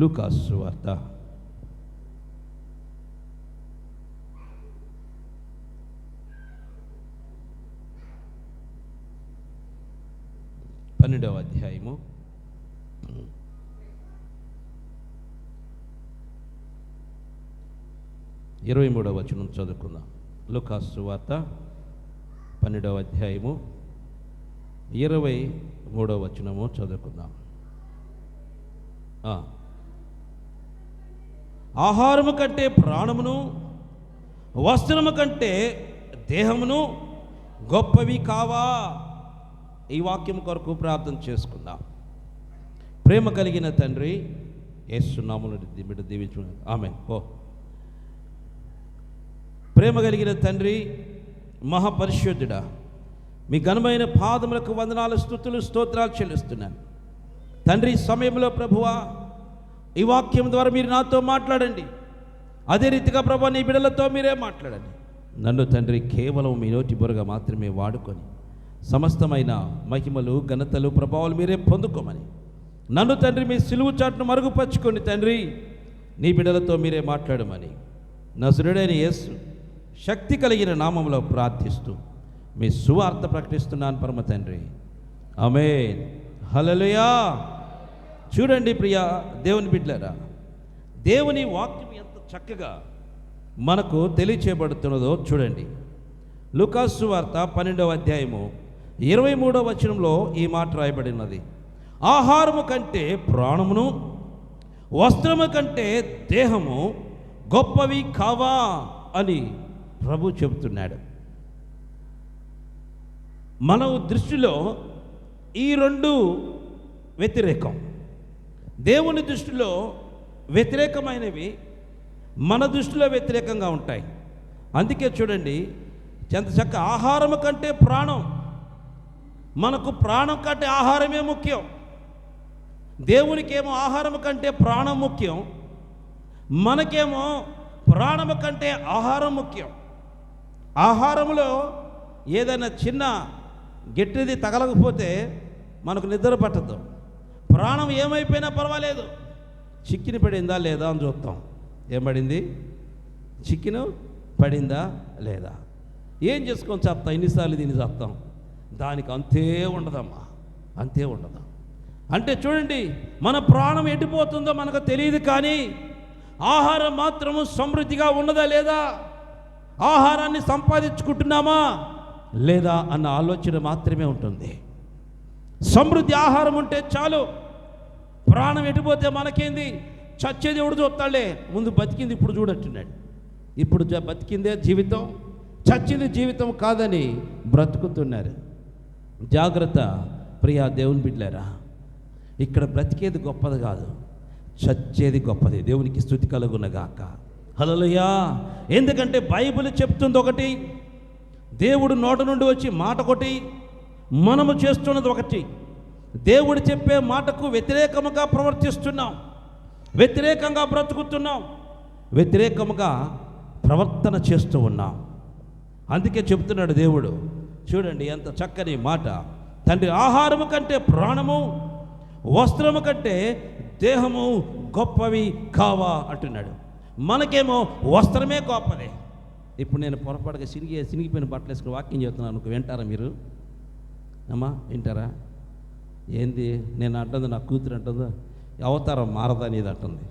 లూకాసు సువార్త 12వ అధ్యాయము 23వ వచనం చదువుకుందాం. లూకాసు సువార్త 12వ అధ్యాయము 23వ వచనము చదువుకుందాం. ఆహారము కంటే ప్రాణమును, వస్త్రము కంటే దేహమును గొప్పవి కావా? ఈ వాక్యం కొరకు ప్రార్థన చేసుకుందాం. ప్రేమ కలిగిన తండ్రి, యేసు నామములో బిడ్డ దీవించు. ఆమేన్. ప్రేమ కలిగిన తండ్రి, మహాపరిశుద్ధుడా, మీ ఘనమైన పాదములకు వందనాలు, స్తుతులు, స్తోత్రాలు చెల్లిస్తున్నాను తండ్రి. సమయంలో ప్రభువా, ఈ వాక్యం ద్వారా మీరు నాతో మాట్లాడండి. అదే రీతిగా ప్రభువా, నీ బిడ్డలతో మీరే మాట్లాడండి. నన్ను తండ్రి కేవలం మీ నోటి బొరగా మాత్రమే వాడుకొని సమస్తమైన మహిమలు, ఘనతలు, ప్రభావాలు మీరే పొందుకోమని నన్ను తండ్రి మీ సిలువు చాటును మరుగుపరుచుకోండి తండ్రి. నీ బిడ్డలతో మీరే మాట్లాడమని నజరేయుడైన యేసు శక్తి కలిగిన నామములో ప్రార్థిస్తూ మీ సువార్త ప్రకటిస్తున్నాను పరమ తండ్రి. ఆమేన్. హల్లెలూయా. చూడండి ప్రియా దేవుని బిడ్డలారా, దేవుని వాక్యం ఎంత చక్కగా మనకు తెలియచేయబడుతున్నదో చూడండి. లూకాసు సువార్త 12వ అధ్యాయము 23వ వచనంలో ఈ మాట రాయబడినది. ఆహారము కంటే ప్రాణమును, వస్త్రము కంటే దేహము గొప్పవి కావా అని ప్రభు చెబుతున్నాడు. మన దృష్టిలో ఈ రెండు వ్యతిరేకం. దేవుని దృష్టిలో వ్యతిరేకమైనవి మన దృష్టిలో వ్యతిరేకంగా ఉంటాయి. అందుకే చూడండి ఎంత చక్క, ఆహారము కంటే ప్రాణం. మనకు ప్రాణం కంటే ఆహారమే ముఖ్యం. దేవునికేమో ఆహారం కంటే ప్రాణం ముఖ్యం, మనకేమో ప్రాణము కంటే ఆహారం ముఖ్యం. ఆహారంలో ఏదైనా చిన్న గట్టిది తగలకపోతే మనకు నిద్ర పట్టదు. ప్రాణం ఏమైపోయినా పర్వాలేదు, చిక్కిని పడిందా లేదా అని చూస్తాం. ఏం పడింది? చిక్కిను పడిందా లేదా, ఏం చేసుకొని చేస్తాం. ఎన్నిసార్లు దీన్ని చేస్తాం. దానికి అంతే ఉండదమ్మా, అంతే ఉండదు. అంటే చూడండి, మన ప్రాణం ఎట్టిపోతుందో మనకు తెలియదు, కానీ ఆహారం మాత్రము సమృద్ధిగా ఉన్నదా లేదా, ఆహారాన్ని సంపాదించుకుంటున్నామా లేదా అన్న ఆలోచన మాత్రమే ఉంటుంది. సమృద్ధి ఆహారం ఉంటే చాలు. ప్రాణం ఎట్టిపోతే మనకేంది? చచ్చేది ఎవడు చూస్తాడులే, ముందు బతికింది ఇప్పుడు చూడట్టున్నాడు. ఇప్పుడు బతికిందే జీవితం, చచ్చింది జీవితం కాదని బ్రతుకుతున్నారు. జాగ్రత్త ప్రియా దేవుని బిడ్డలారా, ఇక్కడ బ్రతికేది గొప్పది కాదు, చచ్చేది గొప్పది. దేవునికి స్తుతి కలుగునగాక. హల్లెలూయా. ఎందుకంటే బైబిల్ చెప్తుంది ఒకటి, దేవుడు నోట నుండి వచ్చి మాట ఒకటి, మనము చేస్తున్నది ఒకటి. దేవుడు చెప్పే మాటకు వ్యతిరేకముగా ప్రవర్తిస్తున్నాం, వ్యతిరేకంగా బ్రతుకుతున్నాం, వ్యతిరేకముగా ప్రవర్తన చేస్తూ ఉన్నాం. అందుకే చెప్తున్నాడు దేవుడు. చూడండి ఎంత చక్కని మాట. తండ్రి, ఆహారము కంటే ప్రాణము, వస్త్రము కంటే దేహము గొప్పవి కావా అంటున్నాడు. మనకేమో వస్త్రమే గొప్పదే. ఇప్పుడు నేను పొరపాటుగా సినిగిపోయిన బట్టలు వేసుకుని వాక్యం చెప్తున్నాను, వింటారా మీరు? అమ్మా వింటారా? ఏంది నేను అంటుంది, నా కూతురు అంటుందో అవతారం మారదనేది అంటుంది.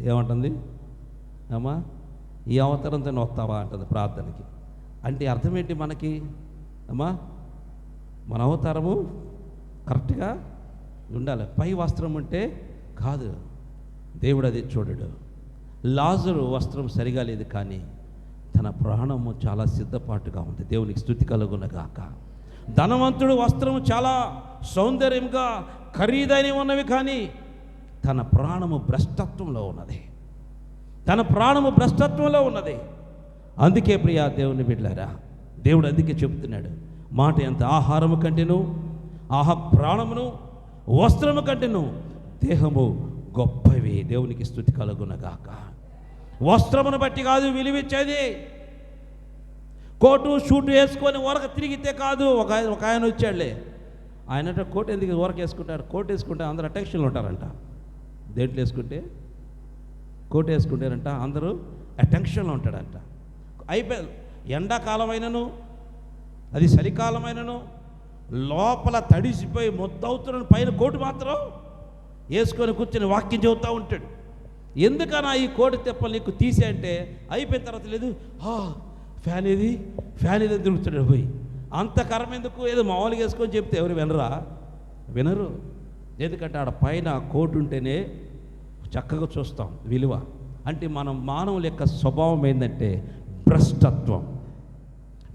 ఏమంటుంది? అమ్మా ఈ అవతారంతో వస్తావా అంటుంది ప్రార్థనకి. అంటే అర్థం ఏంటి మనకి? అమ్మా మన అవతారము కరెక్ట్గా ఉండాలి, పై వస్త్రం ఉంటే కాదు. దేవుడు అది చూడడు. లాజరు వస్త్రం సరిగా లేదు, కానీ తన ప్రాణము చాలా సిద్ధపాటుగా ఉంది. దేవునికి స్తుతి కలుగునగాక. ధనవంతుడు వస్త్రం చాలా సౌందర్యంగా ఖరీదైనవి ఉన్నవి, కానీ తన ప్రాణము భ్రష్టత్వంలో ఉన్నది, తన ప్రాణము భ్రష్టత్వంలో ఉన్నది. అందుకే ప్రియా దేవుని బిడ్డలారా, దేవుడు అందుకే చెప్తున్నాడు మాట, ఎంత ఆహారము కంటేను, ప్రాణమును, వస్త్రము కంటేను దేహము గొప్పవి. దేవునికి స్తుతి కలుగునగాక. వస్త్రమును బట్టి కాదు విలువిచ్చేది. కోటు షూటు వేసుకొని ఊరక తిరిగితే కాదు. ఒక ఆయన వచ్చాడులే, ఆయన కోటు ఎందుకు ఊరక వేసుకుంటారు? కోటు వేసుకుంటే అందరూ అటెన్షన్లు ఉంటారంట. దేంట్లో వేసుకుంటే, కోట్ వేసుకుంటేనంట అందరూ అటెన్షన్లో ఉంటాడంట. అయిపోయి ఎండాకాలమైనను అది చలికాలమైనను లోపల తడిసిపోయి మొద్దవుతున్న పైన కోటు మాత్రం వేసుకొని కూర్చొని వాక్యం చెబుతూ ఉంటాడు. ఎందుకన్నా ఈ కోటు తెప్పలు నీకు తీసే అంటే, అయిపోయిన తర్వాత లేదు ఫ్యాన్ ఏది తిరుగుతాడు పోయి. అంత కరం ఎందుకు, ఏదో మామూలుగా వేసుకొని చెప్తే ఎవరు వినరు. ఎందుకంటే ఆడ పైన కోటు ఉంటేనే చక్కగా చూస్తాం విలువ. అంటే మనం మానవుల యొక్క స్వభావం ఏంటంటే భ్రష్టత్వం.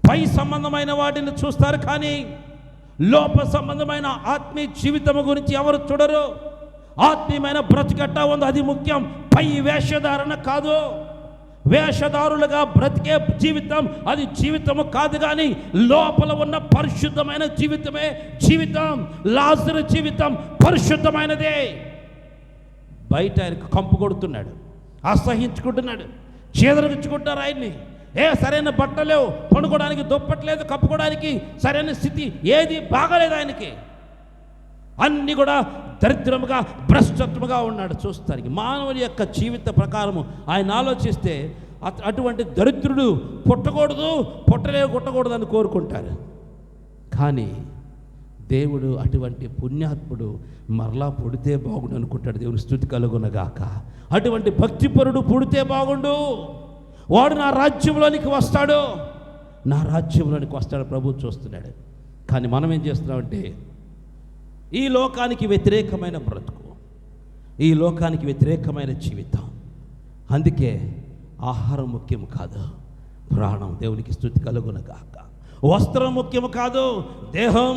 పై సంబంధమైన వాటిని చూస్తారు కానీ లోప సంబంధమైన ఆత్మీయ జీవితం గురించి ఎవరు చూడరు. ఆత్మీయమైన బ్రతికట్ట ఉంది, అది ముఖ్యం. పై వేషధారణ కాదు. వేషధారులుగా బ్రతికే జీవితం అది జీవితము కాదు, కానీ లోపల ఉన్న పరిశుద్ధమైన జీవితమే జీవితం. లాజరు జీవితం పరిశుద్ధమైనదే. బయట ఆయనకు కంపు కొడుతున్నాడు, అసహించుకుంటున్నాడు, చీదరించుకుంటారు ఆయన్ని. సరైన బట్టలేవు, పడుకోవడానికి దుప్పట్లేదు, కప్పుకోవడానికి సరైన స్థితి ఏది బాగలేదు ఆయనకి. అన్నీ కూడా దరిద్రముగా భ్రష్టత్వముగా ఉన్నాడు చూస్తానికి. మానవుని యొక్క జీవిత ప్రకారము ఆయన ఆలోచిస్తే అటువంటి దరిద్రుడు పుట్టకూడదు, పుట్టకూడదు అని కోరుకుంటారు. కానీ దేవుడు అటువంటి పుణ్యాత్ముడు మరలా పుడితే బాగుండు అనుకుంటాడు. దేవుని స్తుతి కలుగునగాక. అటువంటి భక్తిపరుడు పుడితే బాగుండు, వాడు నా రాజ్యంలోనికి వస్తాడు ప్రభు చూస్తున్నాడు. కానీ మనం ఏం చేస్తున్నామంటే ఈ లోకానికి వ్యతిరేకమైన బ్రతుకు, ఈ లోకానికి వ్యతిరేకమైన జీవితం. అందుకే ఆహారం ముఖ్యం కాదు, ప్రాణం. దేవునికి స్తుతి కలుగునగాక. వస్త్రం ముఖ్యం కాదు, దేహం.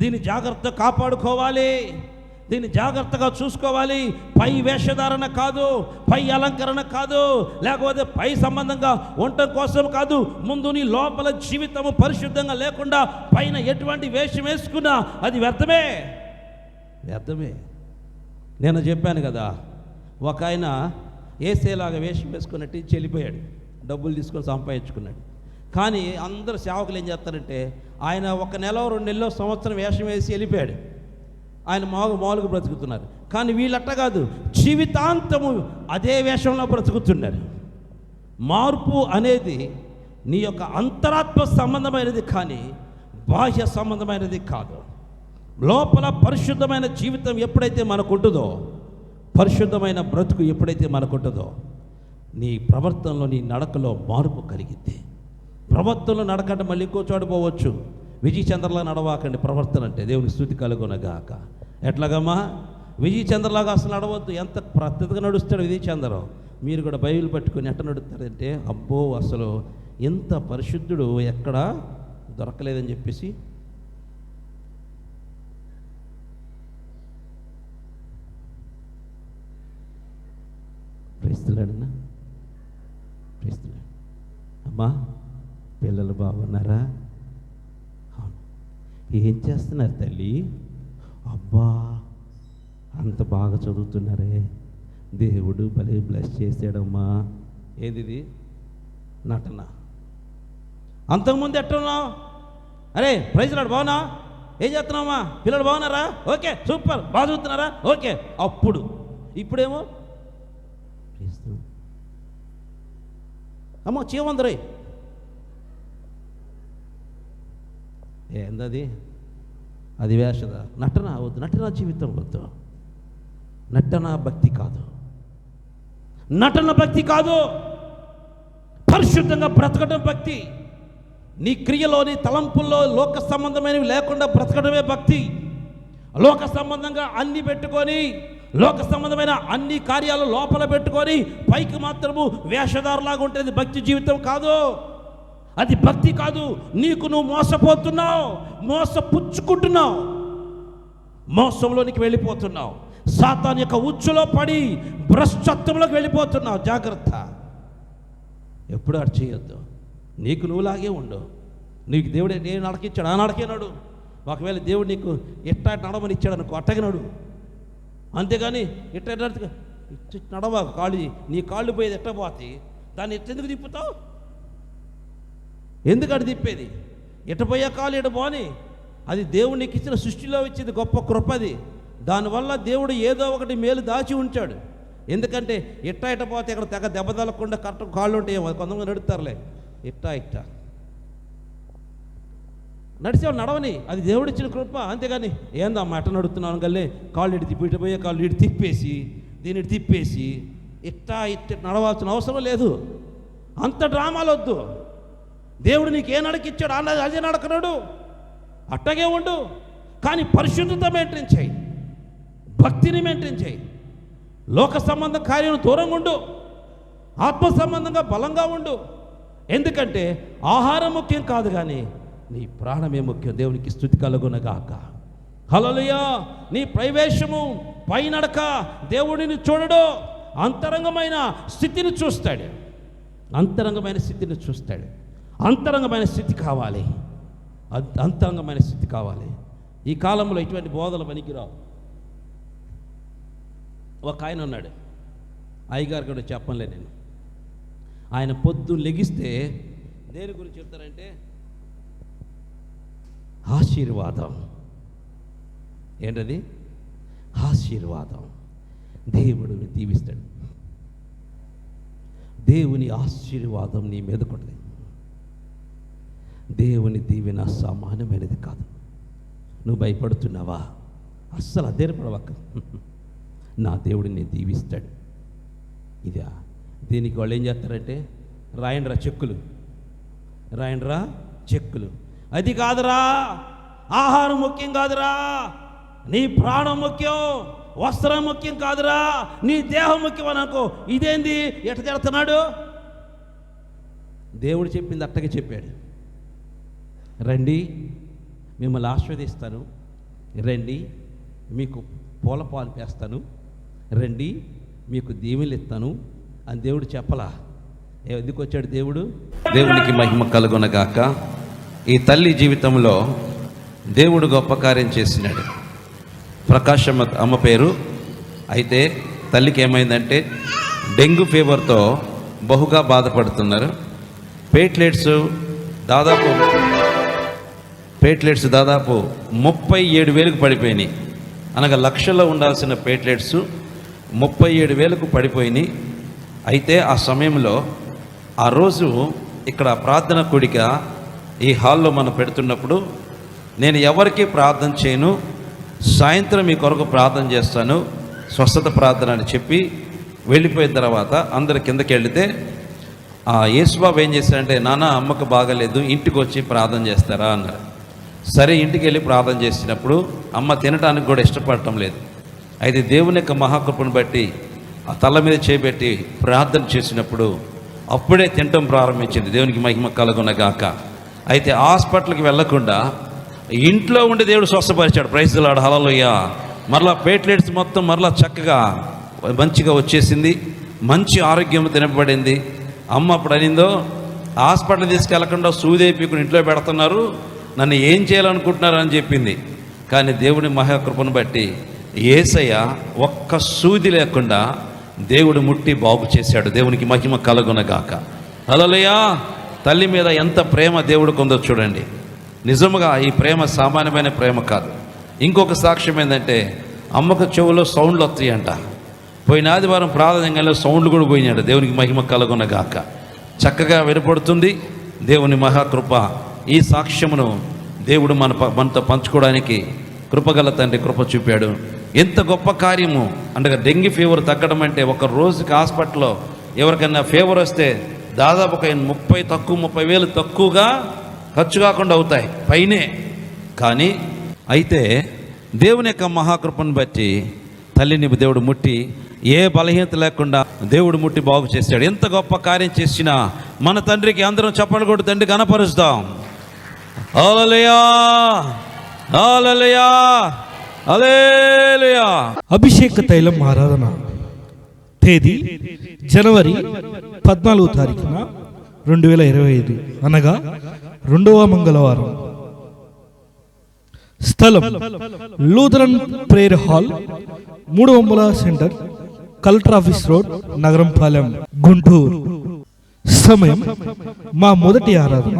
దీన్ని జాగ్రత్త కాపాడుకోవాలి, దీన్ని జాగ్రత్తగా చూసుకోవాలి. పై వేషధారణ కాదు, పై అలంకరణ కాదు, లేకపోతే పై సంబంధంగా ఉండటం కోసం కాదు. ముందు నీ లోపల జీవితము పరిశుద్ధంగా లేకుండా పైన ఎటువంటి వేషం వేసుకున్నా అది వ్యర్థమే. నేను చెప్పాను కదా, ఒక ఆయన ఏసేలాగా వేషం వేసుకున్నట్టు చెల్లిపోయాడు, డబ్బులు తీసుకొని సంపాదించుకున్నాడు. కానీ అందరు సేవకులు ఏం చేస్తారంటే, ఆయన 1 నెల 2 నెలలో సంవత్సరం వేషం వేసి వెళ్ళిపోయాడు, ఆయన మామూలుగా బ్రతుకుతున్నారు. కానీ వీళ్ళట్ట కాదు, జీవితాంతము అదే వేషంలో బ్రతుకుతున్నారు. మార్పు అనేది నీ యొక్క అంతరాత్మ సంబంధమైనది కానీ బాహ్య సంబంధమైనది కాదు. లోపల పరిశుద్ధమైన జీవితం ఎప్పుడైతే మనకుంటుందో, పరిశుద్ధమైన బ్రతుకు ఎప్పుడైతే మనకుంటుందో, నీ ప్రవర్తనలో నీ నడకలో మార్పు కలిగింది. ప్రవర్తనలో నడకంటే మళ్ళీ ఇంకో చోటు పోవచ్చు. విజయ్ చంద్రలా నడవాకండి ప్రవర్తన అంటే. దేవుని స్తుతి కలుగునగాక. ఎట్లాగమ్మా విజయ్ చంద్రలాగా అసలు నడవద్దు. ఎంత పద్ధతిగా నడుస్తాడు విజయ్ చంద్ర. మీరు కూడా బైబిల్ పట్టుకొని ఎట్ట నడుస్తారంటే, అబ్బో అసలు ఎంత పరిశుద్ధుడు ఎక్కడా దొరకలేదని చెప్పేసి ప్రేస్తున్నాడన్నా. అమ్మా పిల్లలు బాగున్నారా? ఏం చేస్తున్నారు తల్లి? అబ్బా అంత బాగా చదువుతున్నారే, దేవుడు భలే బ్లెస్ చేశాడమ్మా. ఏది నటన. అంతకుముందు ఎట్టున్నావు? అరే ప్రైజ్ రాడు బాగున్నా, ఏం చేస్తున్నావమ్మా? పిల్లలు బాగున్నారా? ఓకే సూపర్, బాగా చదువుతున్నారా? ఓకే. అప్పుడు ఇప్పుడేమో అమ్మో చీవందరై ఏందది? అది వేషద నటన వద్దు, నటన జీవితం వద్దు. నటన భక్తి కాదు, నటన భక్తి కాదు. పరిశుద్ధంగా బ్రతకడం భక్తి. నీ క్రియలోని తలంపుల్లో లోక సంబంధమైనవి లేకుండా బ్రతకడమే భక్తి. లోక సంబంధంగా అన్ని పెట్టుకొని, లోక సంబంధమైన అన్ని కార్యాలు లోపల పెట్టుకొని పైకి మాత్రము వేషధారులాగా ఉంటుంది భక్తి జీవితం కాదు. అది భక్తి కాదు. నీకు నువ్వు మోసపోతున్నావు, మోసపుచ్చుకుంటున్నావు, మోసంలోనికి వెళ్ళిపోతున్నావు, సాతాను యొక్క ఉచ్చులో పడి భ్రష్టత్వంలోకి వెళ్ళిపోతున్నావు. జాగ్రత్త, ఎప్పుడు అటు చేయొద్దు. నీకు నువ్వులాగే ఉండు. నీకు దేవుడు నేను నడకిచ్చాడు, ఆ నడకేనాడు. ఒకవేళ దేవుడు నీకు ఎట్టా నడమని ఇచ్చాడు అనుకో, అట్టగినాడు. అంతేగాని ఎట్ట నడవా కాళ్ళు, నీ కాళ్ళు పోయేది ఎట్ట పోతే దాన్ని ఎట్టెందుకు తిప్పుతావు? ఎందుకు అటు తిప్పేది? ఎట్టపోయే కాలు ఎట పోని, అది దేవుడు నీకు ఇచ్చిన సృష్టిలో ఇచ్చింది గొప్ప కృపది. దానివల్ల దేవుడు ఏదో ఒకటి మేలు దాచి ఉంచాడు. ఎందుకంటే ఇట్ట పోతే ఇక్కడ తెగ దెబ్బ తగలకుండా కరెక్ట్ కాళ్ళు ఉంటాయి. కొంతమంది నడుస్తారులే, ఇట్ట నడిచేవాడు నడవని, అది దేవుడిచ్చిన కృప. అంతేగాని ఏందమ్మా ఎట్ట నడుస్తున్నాను గల్లే కాళ్ళు ఇటు తిప్పి పోయే కాళ్ళు ఇటు తిప్పేసి దీన్ని తిప్పేసి ఇట్ట నడవాల్సిన అవసరం లేదు. అంత డ్రామాలు వద్దు. దేవుడు నీకు ఏ నడకిచ్చాడు అన్నది అదే నడకనాడు, అట్టగే ఉండు. కానీ పరిశుద్ధత మెయింటైన్ చేయి, భక్తిని మెయింటైన్ చేయి, లోక సంబంధ కార్యం దూరంగా ఉండు, ఆత్మ సంబంధంగా బలంగా ఉండు. ఎందుకంటే ఆహారం ముఖ్యం కాదు, కానీ నీ ప్రాణమే ముఖ్యం. దేవునికి స్తుతి కలుగునగాక. హల్లెలూయా. నీ ప్రవేశము పైనడక దేవుడిని చూడడు, అంతరంగమైన స్థితిని చూస్తాడు. అంతరంగమైన స్థితిని చూస్తాడు. అంతరంగమైన స్థితి కావాలి, అంతరంగమైన స్థితి కావాలి. ఈ కాలంలో ఇటువంటి బోధలు పనికిరావు. ఒక ఆయన ఉన్నాడు, అయ్యగారు కూడా చెప్పలే నేను. ఆయన పొద్దు లెగిస్తే దేని గురించి చెప్తారంటే ఆశీర్వాదం. ఏంటది? ఆశీర్వాదం. దేవుడిని దీవిస్తాడు. దేవుని ఆశీర్వాదం నీ మీద కొట్టదు. దేవుని దీవెన సామాన్యమైనది కాదు. నువ్వు భయపడుతున్నావా? అస్సలు అధైర్యపడవక్క. నా దేవుడిని దీవిస్తాడు. ఇదా దీనికి వాళ్ళు ఏం చేస్తారంటే రాయండ్రా చెక్కులు, రాయండ్రా చెక్కులు. అది కాదురా, ఆహారం ముఖ్యం కాదురా, నీ ప్రాణం ముఖ్యం, వస్త్రం ముఖ్యం కాదురా, నీ దేహం ముఖ్యం అని అనుకో. ఇదేంది ఎట్ట తిడుతున్నాడు? దేవుడు చెప్పింది అట్టగా చెప్పాడు. రండి మిమ్మల్ని ఆస్వాదిస్తాను, రండి మీకు పూల పాలు పేస్తాను, రండి మీకు దీవెనలు ఇస్తాను అని దేవుడు చెప్పలా. ఎందుకు వచ్చాడు దేవుడు? దేవునికి మహిమ కలుగునగాక. ఈ తల్లి జీవితంలో దేవుడు గొప్ప కార్యం చేసినాడు. ప్రకాశమ్మ అమ్మ పేరు. అయితే తల్లికి ఏమైందంటే డెంగ్యూ ఫీవర్తో బహుగా బాధపడుతున్నారు. ప్లేట్లెట్స్ దాదాపు 37,000కు పడిపోయినాయి. అనగా లక్షల్లో ఉండాల్సిన ప్లేట్లెట్స్ 37,000కు పడిపోయినాయి. అయితే ఆ సమయంలో ఆ రోజు ఇక్కడ ప్రార్థన కూడిక ఈ హాల్లో మనం పెడుతున్నప్పుడు నేను ఎవరికి ప్రార్థన చేయను, సాయంత్రం మీ కొరకు ప్రార్థన చేస్తాను, స్వస్థత ప్రార్థన అని చెప్పి వెళ్ళిపోయిన తర్వాత అందరు కిందకి వెళితే యేసుబాబు ఏం చేశారంటే, నాన్న అమ్మకు బాగలేదు, ఇంటికి వచ్చి ప్రార్థన చేస్తారా అన్నారు. సరే ఇంటికి వెళ్ళి ప్రార్థన చేసినప్పుడు అమ్మ తినడానికి కూడా ఇష్టపడటం లేదు. అయితే దేవుని యొక్క మహాకృపను బట్టి ఆ తల మీద చేపెట్టి ప్రార్థన చేసినప్పుడు అప్పుడే తినటం ప్రారంభించింది. దేవునికి మహిమ కలుగునగాక. అయితే హాస్పిటల్కి వెళ్లకుండా ఇంట్లో ఉండి దేవుడు స్వస్థపరిచాడు. ప్రైజ్ ది లార్డ్, హల్లెలూయా. మరలా ప్లేట్లెట్స్ మొత్తం మరలా చక్కగా మంచిగా వచ్చేసింది, మంచి ఆరోగ్యం తినబడింది. అమ్మ అప్పుడు అనిందో, హాస్పిటల్ తీసుకెళ్లకుండా సూదేపీకుని ఇంట్లో పెడుతున్నారు, నన్ను ఏం చేయాలనుకుంటున్నారు అని చెప్పింది. కానీ దేవుని మహాకృపను బట్టి యేసయ్య ఒక్క సూది లేకుండా దేవుడు ముట్టి బాగు చేశాడు. దేవునికి మహిమ కలుగునగాక. హల్లెలూయా. తల్లి మీద ఎంత ప్రేమ దేవుడికి ఉందో చూడండి. నిజముగా ఈ ప్రేమ సామాన్యమైన ప్రేమ కాదు. ఇంకొక సాక్ష్యం ఏంటంటే, అమ్మకు చెవులో సౌండ్లు వస్తాయంట. పోయిన ఆదివారం ప్రార్థనలో సౌండ్లు కూడా పోయినాడు. దేవునికి మహిమ కలుగునగాక. చక్కగా వినపడుతుంది. దేవుని మహాకృప. ఈ సాక్ష్యమును దేవుడు మనతో పంచుకోవడానికి కృపగల తండ్రి కృప చూపాడు. ఎంత గొప్ప కార్యము! అంటే డెంగ్యూ ఫీవర్ తగ్గడం అంటే ఒక రోజుకి హాస్పిటల్లో ఎవరికైనా ఫీవర్ వస్తే దాదాపు ఒక 30,000 తక్కువగా ఖర్చు కాకుండా అవుతాయి పైనే. కానీ అయితే దేవుని యొక్క మహాకృపను బట్టి తల్లిని దేవుడు ముట్టి ఏ బలహీనత లేకుండా దేవుడు ముట్టి బాగు చేశాడు. ఎంత గొప్ప కార్యం చేసినా మన తండ్రికి అందరం చప్పట్లు కొట్టి తండ్రి కనపరుస్తాం. హల్లెలూయా, హల్లెలూయా, హల్లెలూయా. అభిషేక తైలం ఆరాధన తేదీ జనవరి 14వ తారీఖున 2025 అనగా 2వ మంగళవారం. స్థలం లూథరన్ ప్రేయర్ హాల్, 3 అంబుల centre, collector office road, Nagarampalem, Guntur. సమయం మా మొదటి ఆరాధన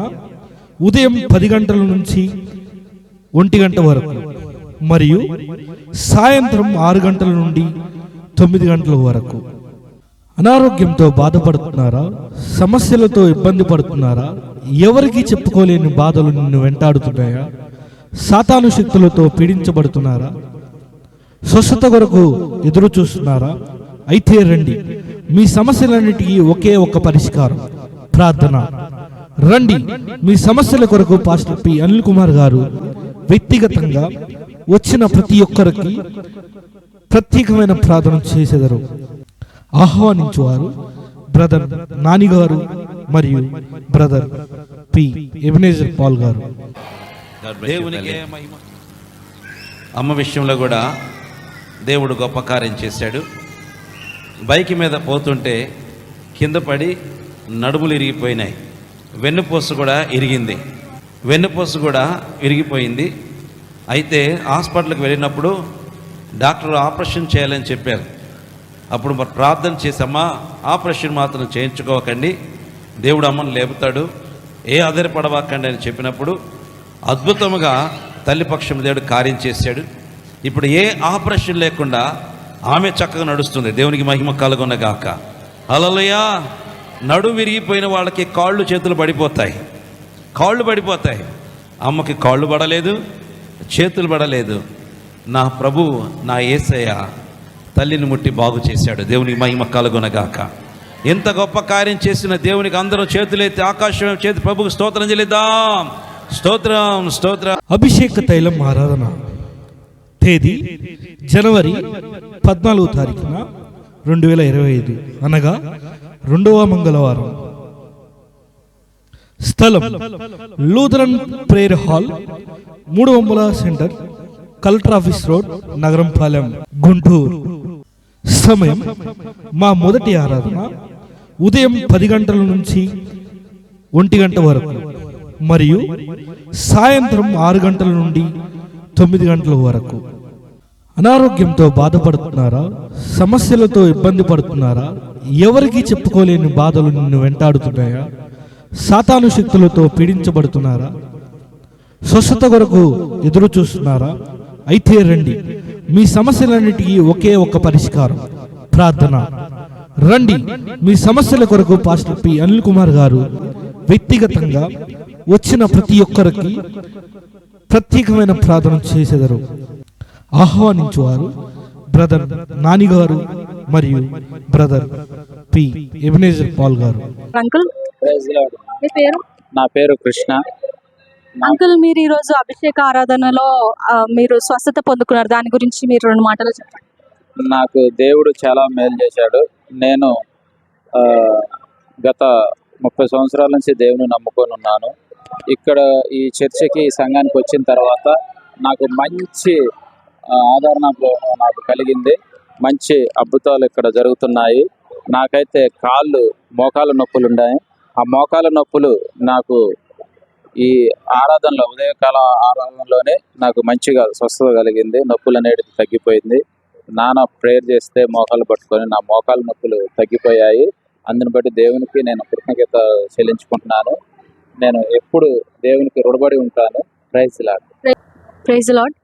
ఉదయం 10 గంటల నుంచి 1 గంట వరకు. మరియు సాయంత్రం 6 గంటల నుండి 9 గంటల వరకు. అనారోగ్యంతో బాధపడుతున్నారా? సమస్యలతో ఇబ్బంది పడుతున్నారా? ఎవరికి చెప్పుకోలేని బాధలు నిన్ను వెంటాడుతున్నాయా? సాతాను శక్తులతో పీడించబడుతున్నారా? స్వస్థత కొరకు ఎదురు చూస్తున్నారా? అయితే రండి, మీ సమస్యలన్నిటికీ ఒకే ఒక పరిష్కారం, ప్రార్థన. రండి, మీ సమస్యల కొరకు పాస్టర్ పి అనిల్ కుమార్ గారు వ్యక్తిగతంగా వచ్చిన ప్రతి ఒక్కరికి ప్రత్యేకమైన ప్రార్థన చేసేదరు. ఆహ్వానించువారు బ్రదర్ నాని గారు మరియు బ్రదర్ పి ఎబెనేజర్ పాల్ గారు. దేవునికే మహిమ. అమ్మ విషయంలో కూడా దేవుడు గొప్ప కార్యం చేశాడు. బైక్ మీద పోతుంటే కింద పడి నడుములు ఇరిగిపోయినాయి, వెన్నుపూస కూడా ఇరిగింది, వెన్నుపూస కూడా విరిగిపోయింది. అయితే హాస్పిటల్కి వెళ్ళినప్పుడు డాక్టర్ ఆపరేషన్ చేయాలని చెప్పారు. అప్పుడు మరి ప్రార్థన చేసమ్మా, ఆపరేషన్ మాత్రం చేయించుకోకండి, దేవుడు అమ్మను లేపుతాడు, ఏ ఆధారపడవాకండి అని చెప్పినప్పుడు అద్భుతముగా తల్లి పక్షం దేవుడు కార్యం చేశాడు. ఇప్పుడు ఏ ఆపరేషన్ లేకుండా ఆమె చక్కగా నడుస్తుంది. దేవునికి మహిమ కలుగునగాక. హల్లెలూయా. నడు విరిగిపోయిన వాళ్ళకి కాళ్ళు చేతులు పడిపోతాయి, కాళ్ళు పడిపోతాయి. అమ్మకి కాళ్ళు పడలేదు, చేతులు పడలేదు. నా ప్రభు, నా యేసయ్య తల్లిని ముట్టి బాగు చేశాడు. దేవునికి మహిమ కలుగునగాక. ఎంత గొప్ప కార్యం చేసిన దేవునికి అందరూ చేతులెత్తి ఆకాశం చేతి ప్రభుకు స్తోత్రం చెల్లిద్దాం. స్తోత్రం, స్తోత్రం. అభిషేక తైలం ఆరాధన తేదీ జనవరి 14వ తారీఖున 2025, అనగా 2వ మంగళవారం. స్థలం లూథరన్ ప్రేయర్ హాల్, 3 అంబుల centre, collector office road, Nagarampalem, Guntur. సమయం మా మొదటి ఆరాధన ఉదయం 10 గంటల నుంచి 1 గంట వరకు మరియు సాయంత్రం 6 గంటల నుండి 9 గంటల వరకు. అనారోగ్యంతో బాధపడుతున్నారా? సమస్యలతో ఇబ్బంది పడుతున్నారా? ఎవరికి చెప్పుకోలేని బాధలు నిన్ను వెంటాడుతున్నాయా? సాతాను శక్తులతో పీడించబడుతున్నారా? స్వస్థత కొరకు ఎదురు చూస్తున్నారా? అయితే రండి, మీ సమస్యలన్నిటికీ ఒకే ఒక పరిష్కారం, ప్రార్థన. రండి, మీ సమస్యల కొరకు పాస్టర్ పి అనిల్ కుమార్ గారు వ్యక్తిగతంగా వచ్చిన ప్రతి ఒక్కరికి ప్రత్యేకమైన ప్రార్థన చేసేదరు. ఆహ్వానించువారు బ్రదర్ నాని గారు మరియు బ్రదర్ పి ఎబెనేజర్ పాల్ గారు. అంకుల్, మీ పేరు? నా పేరు కృష్ణ. అంకుల్, మీరు ఈరోజు అభిషేక ఆరాధనలో మీరు స్వస్థత పొందుకున్నారు, దాని గురించి మీరు 2 మాటలు చెప్పండి. నాకు దేవుడు చాలా మేలు చేశాడు. నేను గత 30 సంవత్సరాల నుంచి దేవుని నమ్ముకొని ఉన్నాను. ఇక్కడ ఈ చర్చికి, ఈ సంఘానికి వచ్చిన తర్వాత నాకు మంచి ఆదరణ నాకు కలిగింది. మంచి అద్భుతాలు ఇక్కడ జరుగుతున్నాయి. నాకైతే మోకాళ్ళ నొప్పులు ఉన్నాయి. ఆ మోకాళ్ళ నొప్పులు నాకు ఈ ఆరాధనలో, ఉదయకాల ఆరాధనలోనే నాకు మంచిగా స్వస్థత కలిగింది. నొప్పులు అనేది తగ్గిపోయింది. నాన్న ప్రేయర్ చేస్తే మోకాలు పట్టుకొని నా మోకాళ్ళ నొప్పులు తగ్గిపోయాయి. అందుని బట్టి దేవునికి నేను కృతజ్ఞత చెల్లించుకుంటున్నాను. నేను ఎప్పుడు దేవునికి రుణపడి ఉంటాను. Praise Lord. Praise Lord.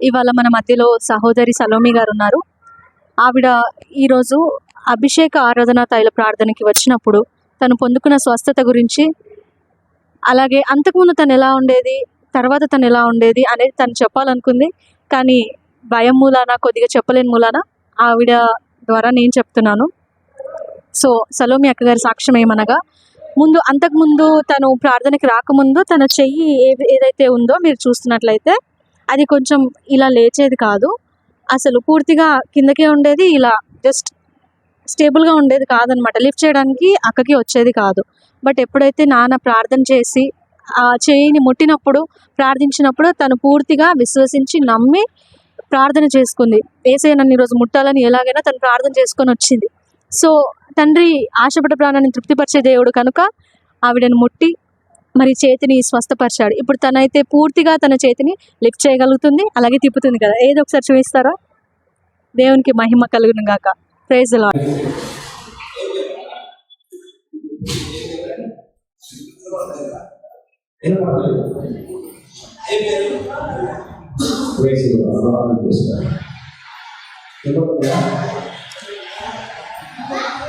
ఇవాళ మన మధ్యలో సహోదరి సలోమి గారు ఉన్నారు. ఆవిడ ఈరోజు అభిషేక ఆరాధన తైల ప్రార్థనకి వచ్చినప్పుడు తను పొందుకున్న స్వస్థత గురించి, అలాగే అంతకుముందు తను ఎలా ఉండేది, తర్వాత తను ఎలా ఉండేది అనేది తను చెప్పాలనుకుంది. కానీ భయం మూలాన, కొద్దిగా చెప్పలేని మూలాన ఆవిడ ద్వారా నేను చెప్తున్నాను. సో సలోమి అక్కగారి సాక్ష్యం ఏమనగా, అంతకుముందు తను ప్రార్థనకి రాకముందు తన చెయ్యి ఏదైతే ఉందో మీరు చూస్తున్నట్లయితే అది కొంచెం ఇలా లేచేది కాదు, అసలు పూర్తిగా కిందకే ఉండేది, ఇలా జస్ట్ స్టేబుల్గా ఉండేది కాదనమాట. లిఫ్ట్ చేయడానికి అక్కకి వచ్చేది కాదు. బట్ ఎప్పుడైతే నాన్న ప్రార్థన చేసి ఆ చేయిని ముట్టినప్పుడు, ప్రార్థించినప్పుడు తను పూర్తిగా విశ్వసించి నమ్మి ప్రార్థన చేసుకుంది. యేసయ్య నన్ను ఈరోజు ముట్టాలని ఎలాగైనా తను ప్రార్థన చేసుకొని వచ్చింది. సో తండ్రి ఆశపడ్డ ప్రాణాన్ని తృప్తిపరిచే దేవుడు కనుక ఆవిడను ముట్టి మరి చేతిని స్వస్థపరిచాడు. ఇప్పుడు తనైతే పూర్తిగా తన చేతిని లిఫ్ట్ చేయగలుగుతుంది, అలాగే తిప్పుతుంది కదా. ఏదో ఒకసారి చూపిస్తారా? దేవునికి మహిమ కలుగును గాక. Praise the Lord. ప్రార్థన చేస్తారు. వినపడుతుందా?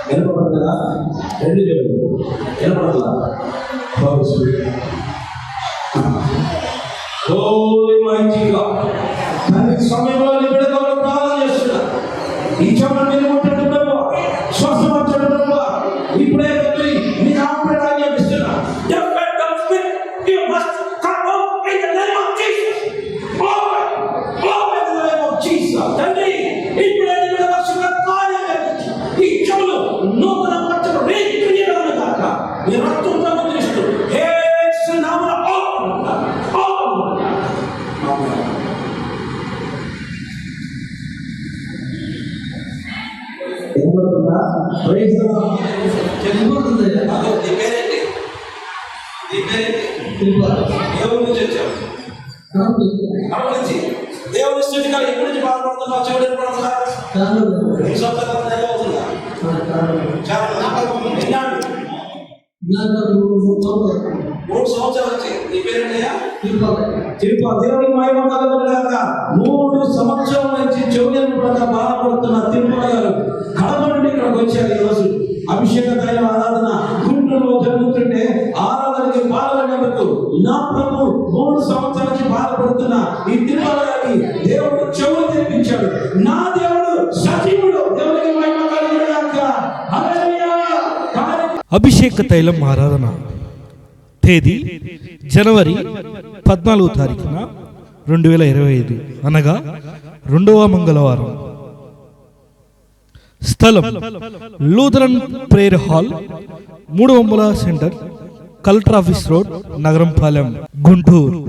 వినపడుతుందా? రెండు చూడండి. వినపడుతుందా? సమయంలో బిడ్డగా ప్రార్థన చేస్తున్నా. ఈ చెమట మీరు ముట్టడం స్వస్థపరచడం ఇప్పుడే మీరు ఆపరేట్ చేస్తున్నా. తండ్రి ఇప్పుడే ఈ చెవులు నూతన పచ్చలు రేపు కాక మీ రక్తంతో ముద్రిస్తూ దేవుని స్థితి కాదు. ఎక్కడి నుంచి బాధపడుతున్నా? చెవుడు పడుతున్నా? మూడు సంవత్సరాలు వచ్చి నీ పేరేంటయ్యా? తిరుపతి. దేవుని మహిమ కలగలుగాక. 3 సంవత్సరాల నుంచి చెవుడు పడక బాధపడుతున్న తిరుపతి గారు కడప నుండి ఇక్కడికి వచ్చారు. ఈరోజు అభిషేక తైల ఆరాధన గుంటూరులో జరుగుతుంటే ఆరాధనకి పాల్గొనేందుకు నా ప్రభు 3 సంవత్సరాల నుంచి బాధపడుతున్న ఈ తిరుపతి గారికి దేవుడు చెవులు తెప్పించాడు. నా దేవుడు సజీవుడు. దేవునికి మహిమ కలుగుగాక. హల్లెలూయా. అభిషేక తైలం ఆరాధన తేదీ జనవరి 14వ తారీఖున 2025 అనగా 2వ మంగళవారం. స్థలం లూథరన్ ప్రేయర్ హాల్, 3 అంబుల centre, collector office road, Nagarampalem, Guntur.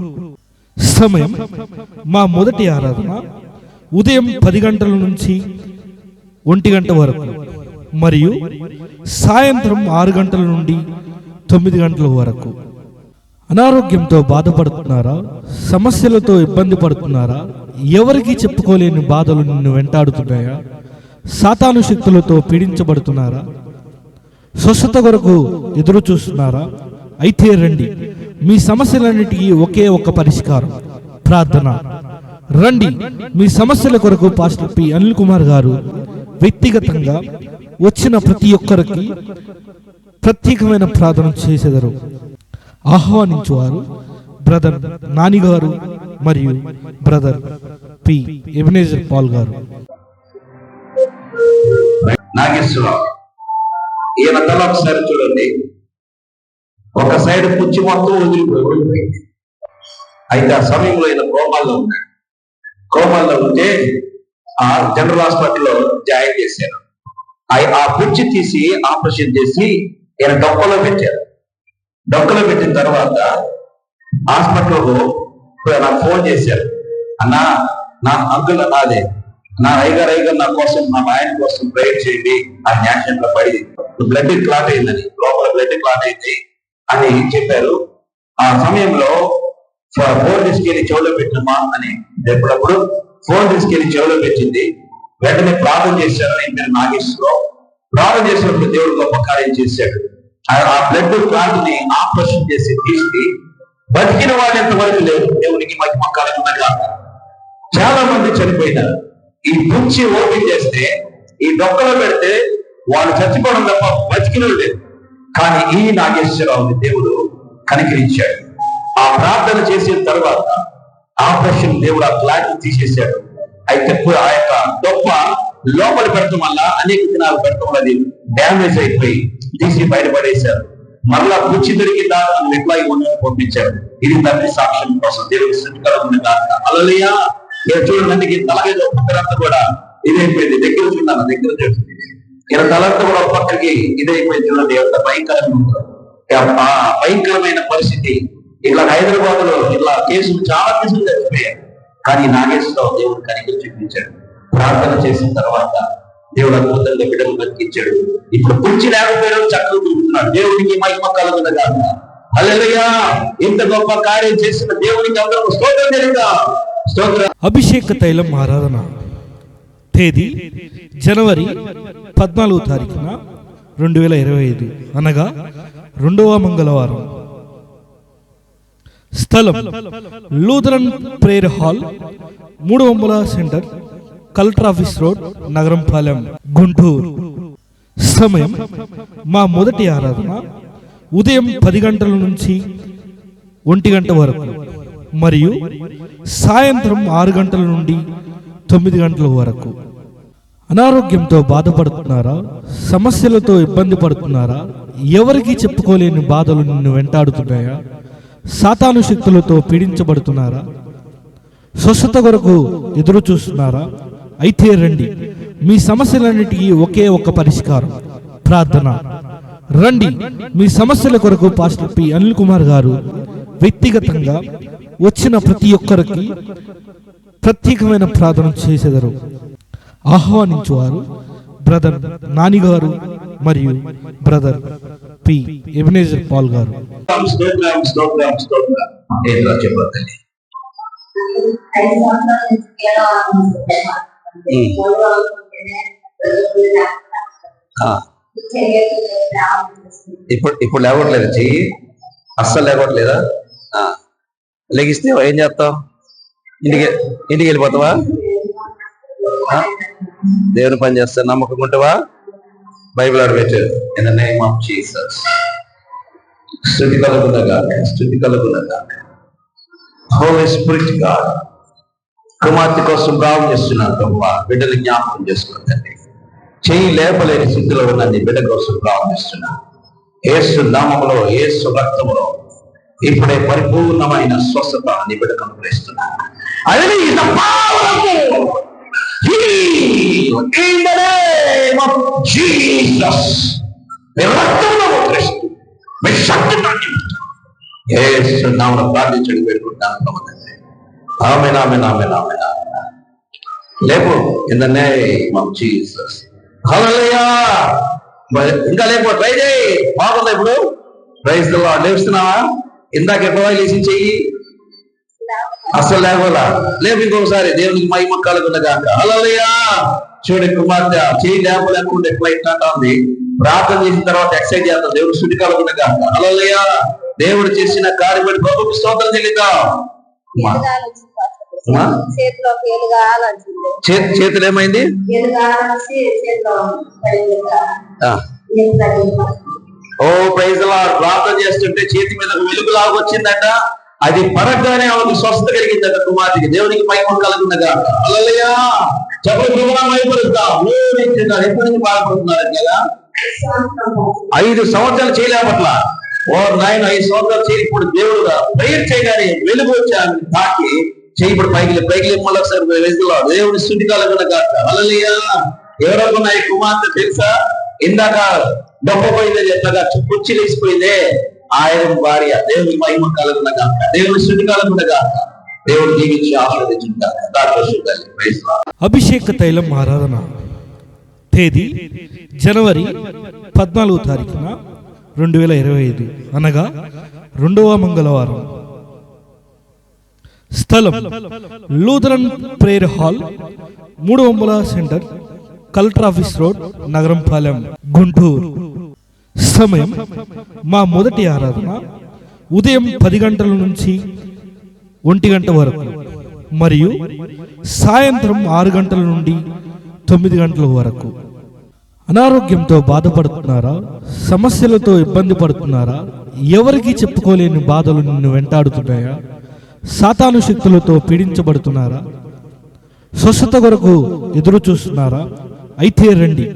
సమయం మా మొదటి ఆరాధన ఉదయం 10 గంటల నుంచి 1 గంట వరకు మరియు సాయంత్రం 6 గంటల నుండి 9 గంటల వరకు. అనారోగ్యంతో బాధపడుతున్నారా? సమస్యలతో ఇబ్బంది పడుతున్నారా? ఎవరికి చెప్పుకోలేని బాధలు నిన్ను వెంటాడుతున్నాయా? సాతాను శక్తులతో పీడించబడుతున్నారా? స్వస్థత కొరకు ఎదురు చూస్తున్నారా? అయితే రండి. మీ సమస్యలన్నిటికీ ఒకే ఒక పరిష్కారం, ప్రార్థన. రండి. మీ సమస్యల కొరకు పాస్టర్ పి అనిల్ కుమార్ గారు వ్యక్తిగతంగా వచ్చిన ప్రతి ఒక్కరికి ప్రత్యేకమైన ప్రార్థన చేసేదరు. ఆహ్వానించువారు బ్రదర్ నాని గారు మరియు బ్రదర్ పి ఎబెనేజర్ పాల్ గారు. నాగేశ్వరరావు ఈయన తల ఒకసారి చూడండి. ఒక సైడ్ పుచ్చి మొత్తం వదిలిపోయింది. అయితే ఆ సమయంలో ఈయన కోమాల్లో ఉన్నాడు. కోమాల్లో ఉంటే ఆ జనరల్ హాస్పిటల్లో జాయిన్ చేశారు. ఆ పుచ్చి తీసి ఆపరేషన్ చేసి ఈయన డొక్కలో పెట్టారు. డొక్కలో పెట్టిన తర్వాత హాస్పిటల్లో నాకు ఫోన్ చేశారు. అన్నా, నా అంకుల్ నాదే, నా అయ్యగారు నా కోసం, మా ఆయన కోసం ప్రేయర్ చేయండి. ఆ యాక్సిడెంట్ లో పడి బ్లడ్ క్లాట్ అయిందని, లోపల బ్లడ్ క్లాట్ అయింది అని చెప్పారు. ఆ సమయంలో ఫోన్ తీసుకెళ్లి చెవులో పెట్టినమా అని ఎప్పుడప్పుడు ఫోన్ తీసుకెళ్లి చెవులో పెట్టింది. వెంటనే ప్రార్థన చేశారు. నేను నాగేశ్వరరావు ప్రార్థన చేసినప్పుడు దేవుడు గొప్ప కార్యం చేశాడు. ఆ బ్లడ్ క్లాట్ ని ఆపరేషన్ చేసి తీసి బతికిన వాళ్ళు ఎంతవరకు లేరు. దేవునికి మహిమ కలుగునగా. చాలా మంది చనిపోయినారు. ఈ పుచ్చి ఓపెన్ చేస్తే, ఈ డొక్కలో పెడితే వాళ్ళు చచ్చిపోవడం తప్ప బతికిన లేదు. కానీ ఈ నాగేశ్వరరావుని దేవుడు కనికరించాడు. ఆ ప్రార్థన చేసిన తర్వాత ఆపరేషన్ దేవుడు ఆ క్లాట్ తీసేశాడు. అయితే ఆ యొక్క డొప్ప లోపల పెడతాం వల్ల అనేక దినాలు పెడతాం వల్ల అది డ్యామేజ్ అయిపోయి తీసి బయటపడేశారు. మరలా పుచ్చి దొరికిందా అని ఎట్లా ఉండని పంపించారు. ఇది తండ్రి సాక్ష్యం కోసం దేవుడి స్థితికరంగా హల్లెలూయా. చూడండి, తలగేదో పక్కనంతా కూడా ఇదైపోయింది. దగ్గర చూడాలి, దగ్గర చూస్తుంది. ఇలా తలంతా కూడా ఒక పక్కకి ఇదైపోయింది. చూడండి ఎంత భయంకరంగా. ఆ భయంకరమైన పరిస్థితి. ఇట్లా హైదరాబాద్ లో ఇట్లా కేసులు చాలా కేసులు చచ్చిపోయాయి. కానీ నాగేశ్వరరావు దేవుడు కనికరించి చూపించాడు. ప్రార్థన చేసిన తర్వాత దేవుడు అద్భుతంగా బిడ్డలు బతికించాడు. ఇప్పుడు పుచ్చి లేకపోయాడు, చక్కగా తిరుగుతున్నాడు. దేవుడికి మహిమ కలుగునగా. హల్లెలూయా. ఇంత గొప్ప కార్యం చేసిన దేవునికి అందరూ స్తోత్రం చేయండి. స్తోత్రం. అభిషేక తైలం ఆరాధన తేదీ జనవరి 14వ తారీఖున 2025 అనగా 2వ మంగళవారం. స్థలం Lutheran prayer hall, 3 centre, collector office road, Nagarampalem, Guntur. సమయం మా మొదటి ఆరాధన ఉదయం 10 గంటల నుంచి 1 గంట వరకు మరియు సాయంత్రం 6 గంటల నుండి 9 గంటల వరకు. అనారోగ్యంతో బాధపడుతున్నారా? సమస్యలతో ఇబ్బంది పడుతున్నారా? ఎవరికి చెప్పుకోలేని బాధలు నిన్ను వెంటాడుతున్నాయా? సాతాను శక్తులతో పీడించబడుతున్నారా? స్వస్థత కొరకు ఎదురు చూస్తున్నారా? అయితే రండి, మీ సమస్యలన్నిటికీ ఒకే ఒక పరిష్కారం, ప్రార్థన. రండి, మీ సమస్యల కొరకు పాస్టర్ పి అనిల్ కుమార్ గారు వ్యక్తిగతంగా వచ్చిన ప్రతి ఒక్కరికి ప్రత్యేకమైన ప్రార్థన చేసేదరు. ఆహ్వానించువారు బ్రదర్ నాని గారు మరియు బ్రదర్ పి ఎబెనేజర్ పాల్ గారు. ఏంట్రా చెప్పండి. ఇప్పుడు లేవట్లేదు, చెయ్యి అస్సలు లేవట్లేదా? లెగిస్తే ఏం చేస్తావు? ఇంటికి వెళ్ళిపోతావా? దేవుని పని చేస్తా నమ్మకం ఉంటావా? బైబిల్ ఆడబెట్టు. In the name of Jesus. స్తుతి కలుగునగా, స్తుతి కలుగునగా. హోలీ స్పిరిట్ గాడ్, కుమార్తె కోసం ప్రార్థన చేస్తున్నాను ప్రభా. బిడ్డలు జ్ఞాపకం చేసుకోండి. చెయ్యి లేపలేని స్థితిలో ఉన్న నీ బిడ్డ కోసం ప్రార్థన చేస్తున్నాను. యేసు నామములో, యేసు రక్తములో ఇప్పుడే పరిపూర్ణమైన స్వస్థత నీ బిడ్డకు అనుగ్రహిస్తున్నాను. In the name of Jesus. రక్తంలో క్రీస్తు మీ శక్తి యేసు నామములో ప్రార్థించండి, పెట్టుకుంటాను ప్రభుత్వం. ఆమేన్, ఆమేన్, ఆమేన్, ఆమేన్. లేపు in the name of Jesus. హల్లెలూయా. ఇంకా లేపు, ట్రై చేయి. బాగుందా ఇప్పుడు? Praise the lord. లేస్తున్నావా? ఇందాక ఎప్పుడో లేచి చెయ్యి అసలు లేవలా. లేపు ఇంకొకసారి. దేవునికి మహిమ కలుగునగాక. హల్లెలూయా. చూడు, కుమార్తె చెయ్యి లేపలేకుండా ఎట్లా ఉంది. ప్రార్థన చేసిన తర్వాత ఎక్సైజ్ చేస్తాం. దేవుడు శుద్ధి కలుగునగాక. హల్లెలూయా. దేవుడు చేసిన కార్యం ప్రభువుకి స్తోత్రం చెల్లిద్దాం. చేతులు ఏమైంది? ఓ ప్రైజ్ ది లార్డ్. ప్రార్థన చేస్తుంటే చేతి మీద వెలుగు లాగొచ్చిందట. అది పరగ్గానే ఆమెకు స్వస్థత కలిగిందట కుమార్తెకి. దేవునికి మహిమ కలుగునగా. హల్లెలూయా. చెప్పు ప్రభువా, మహిమపరుద్దాం. ఎప్పటి నుంచి బాధపడుతున్నారు కదా? 5 సంవత్సరాలు చేయలేపట్ల. ఓ నాయన, 5 సంవత్సరాలు చేయి. ఇప్పుడు దేవుడుగా ప్రేయర్ చేయగానే వెలుగు వచ్చాను తాకి చేయి ఇప్పుడు పైకి మళ్ళొకసారి వెళ్తున్నా. దేవుని స్తుతి కలుగునగా. హల్లెలూయా. ఎవరనుకున్నా ఈ కుమార్తె తెలుసా? ఇందాక డబ్బపోయిందే చెప్పగా కుర్చీ లేచిపోయిందే ఆయన భార్య. దేవుని మహిమ కలుగునగా. దేవుని స్తుతి కలుగునగా. దేవుడు దీవించి ఆశీర్వదించుగాక. అభిషేక తైలం ఆరాధన తేదీ జనవరి 14వ తారీఖున 2025 అనగా 2వ మంగళవారం. స్థలం Lutheran prayer hall, 3 centre, collector office road, Nagarampalem, Guntur. సమయం మా మొదటి ఆరాధన ఉదయం 10 గంటల నుంచి 1 గంట వరకు మరియు సాయంత్రం 6 గంటల నుండి 9 గంటల వరకు. అనారోగ్యంతో బాధపడుతున్నారా? సమస్యలతో ఇబ్బంది పడుతున్నారా? ఎవరికి చెప్పుకోలేని బాధలు నిన్ను వెంటాడుతున్నాయా? సాతాను శక్తులతో పీడించబడుతున్నారా? స్వస్థత కొరకు ఎదురు చూస్తున్నారా? అయితే రండి,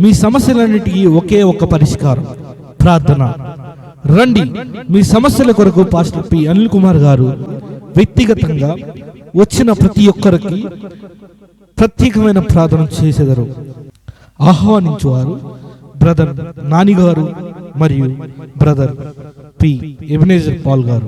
మీ సమస్యలన్నిటికీ ఒకే ఒక పరిష్కారం, ప్రార్థన. రండి, మీ సమస్యల కొరకు పాస్టర్ పి అనిల్ కుమార్ గారు వ్యక్తిగతంగా వచ్చిన ప్రతి ఒక్కరికి ప్రత్యేకమైన ప్రార్థన చేసేదరు. ఆహ్వానించువారు బ్రదర్ నాని గారు మరియు బ్రదర్ పి ఎబెనేజర్ పాల్ గారు.